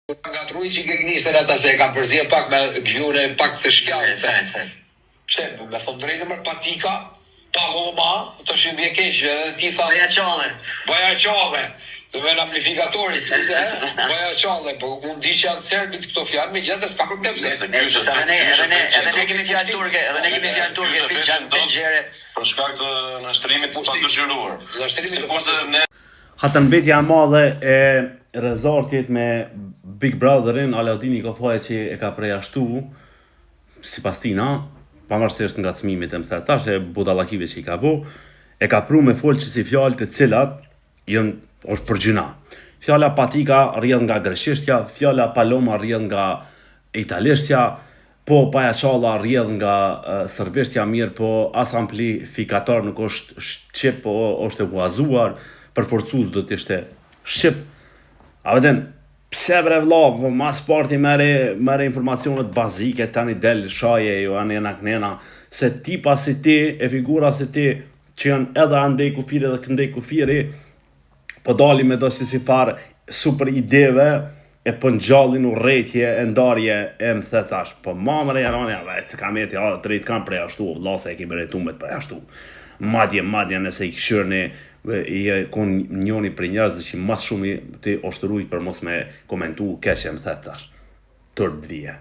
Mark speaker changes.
Speaker 1: Nga truj që i këgnistën ata se e kam përzje pak me gjune pak të shkjallë. Pse, me thonë drejtë mërë patika, pa goma, të shumë vje keqve, dhe ti tha... Baja qale. Dhe me në amplifikatorit, baja qale, po unë di që janë serbit këto fjallë, me gjithë dhe s'ka problem se.
Speaker 2: Edhe ne kemi fjallë turke, të gjere.
Speaker 3: Për shkak të nështërimit të dëshiruar.
Speaker 4: Hatëmbetja e madhe e rezortit me Big Brotherin, Alaudini ka faje që e ka përjashtu, sipas tina, pavarësisht nga çmimit e më tash e budallakive që i ka bu, e ka pru me folë që si fjalë të cilat është për gjyna. Fjala patika rrjedh nga greshishtja, fjala paloma rrjedh nga italishtja, po pajaqalla rrjedh nga serbishtja mirë, po as amplifikator nuk është shqip, po është e huazuar, për forcuz do të ishte shqip. A veten, pse bre vlla, po mas parti merre informacionet bazike, tani del shaje jo anena knena, se tipa si ti, e figura si ti, që janë edhe andej kufiri dhe këndej kufiri, po dali me do si farë super ideve, e po ngjallin urrëtje e ndarje e më the thash, po mamre jaranja, vetë kam jeti, drejt kam përjashtu, vlla se e ki bërejtu me të përjashtu. Madje nëse i këshyrni, i kon njoni për njerëz që mas shumë të oshtërujt për mos me komentu keqe më the thash. Tërë të vije.